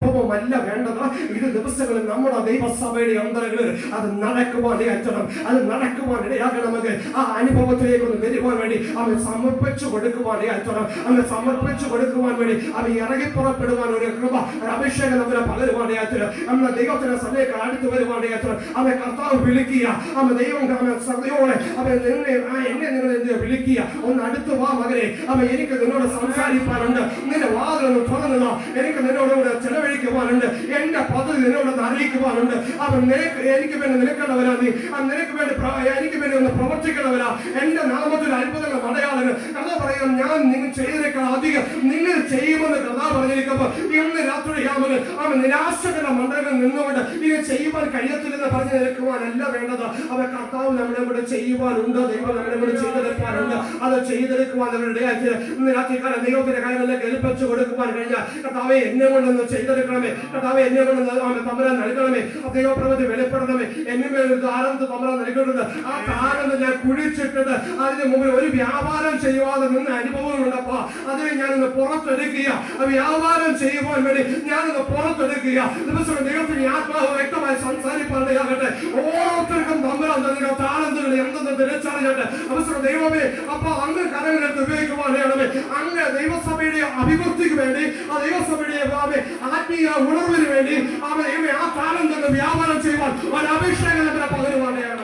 ല്ല വേണ്ടത്. ഇത് ദിവസങ്ങളിൽ നമ്മുടെ ദൈവസഭയുടെ അന്തരങ്ങളിൽ അത് നടക്കുവാൻ ഇടയാക്കണം. അത് നടക്കുവാൻ ഇടയാക്കണമെങ്കിൽ ആ അനുഭവത്തിലേക്ക് ഒന്ന് വരുവാൻ വേണ്ടി അവൻ സമർപ്പിച്ചു കൊടുക്കുവാൻ ഇടയാക്കണം. അവൻ സമർപ്പിച്ചു കൊടുക്കുവാൻ വേണ്ടി അവൻ ഇറങ്ങി പുറപ്പെടുവാൻ ഒരു കൃപ, ഒരു അഭിഷേകം നമ്മളെ പകരുവാൻ ഇടയാക്കണം. നമ്മുടെ ദൈവത്തിന്റെ സമയത്ത് അടുത്ത് വരുവാൻ ഇടയാക്കണം. അവൻ കർത്താവ് വിളിക്കുക. അവൻ ദൈവം ശ്രദ്ധയോടെ അവൻ എന്നെ നിങ്ങൾ എന്ത് വിളിക്കുക, ഒന്ന് അടുത്ത് വാ മകനെ. അവൻ എനിക്ക് നിന്നോട് സംസാരിക്കാനുണ്ട്. നിന്റെ വാതിലൊന്ന് തുറന്നുക. എനിക്ക് നിന്നോട് ചെലവഴിക്കുവാനുണ്ട്. എന്റെ പദ്ധതി നിന്നോട് അറിയിക്കുവാനുണ്ട്. അവൻ എനിക്ക് വേണ്ടി നിൽക്കേണ്ടവരാ. നീ നിനക്ക് വേണ്ടി എനിക്ക് വേണ്ടി ഒന്ന് പ്രവർത്തിക്കേണ്ടവരാ. എന്റെ നാമത്തിൽ അത്ഭുതങ്ങൾ അടയാളങ്ങൾ കഥ പറയാം. ഞാൻ നിങ്ങൾ ചെയ്തേക്കാൾ അധികം നിങ്ങൾ ചെയ്യുമെന്ന് കഥ പറഞ്ഞിരിക്കുമ്പോൾ ഇന്ന് രാത്രി അവൻ നിരാശകളുടെ മണ്ഡലങ്ങളിൽ നിന്നുകൊണ്ട് ഇത് ചെയ്യുവാൻ കഴിയത്തില്ലെന്ന് പറഞ്ഞു നിൽക്കുവാനല്ല വേണ്ടത്. അവൻ കർത്താവ് നമ്മളെ കൂടെ ചെയ്യുവാനുണ്ട്. ദൈവം നമ്മളെ കൂടെ ചെയ്തെടുക്കാനുണ്ട്. അത് ചെയ്തെടുക്കുവാൻ ഇടയാക്കി ഇന്ന് രാത്രിക്കാലം ദൈവത്തിന്റെ കാര്യങ്ങളിലേക്ക് ഏൽപ്പിച്ചു കൊടുക്കുവാൻ കഴിഞ്ഞാൽ കർത്താവെ എന്നെ കൊണ്ടൊന്ന് ചെയ്തെടുക്കണമേ. കർത്താവെ എന്നെ കൊണ്ട് തമ്പുരാൻ നൽകണമേ. ദൈവപ്രവൃത്തി വെളിപ്പെടണമേ. എന്നെ ഒരു താരത്ത് തമ്പുരാൻ നൽകരുത്. ആ താരത്ത് ഞാൻ കുഴിച്ചിട്ടത് അതിന് മുമ്പിൽ ഒരു വ്യാപാരം ചെയ്യുവാതെ നിന്ന അനുഭവങ്ങളുണ്ടപ്പോ അതിനെ ഞാനൊന്ന് പുറത്തെടുക്കുക. വ്യാപാരം ചെയ്യുവാൻ വേണ്ടി ഞാനൊന്ന് പുറത്തെടുക്കുക. ദിവസം ദൈവത്തിന് ആത്മാവ് വ്യക്തമായി സംസാരിപ്പാനിടയാകട്ടെ. ഓരോരുത്തർക്കും തമ്പുരാൻ തന്നിട്ട് താരത്തുകൾ എന്തെന്ന് തിരിച്ചറിഞ്ഞിട്ട് അവസരം ദൈവമേ അപ്പൊ അങ്ങ് കരങ്ങളെടുത്ത് ഉപയോഗിക്കുവാനാണമേ. അങ്ങ് ദൈവസഭയുടെ അഭിവൃദ്ധിക്ക് വേണ്ടി ആ ദൈവസഭയുടെ ആത്മീയ ഉണർവിന് വേണ്ടി ആ താരം തന്നെ വ്യാപാരം ചെയ്യുവാൻ ഒരു അഭിഷേകം പകരുവാനാണ്.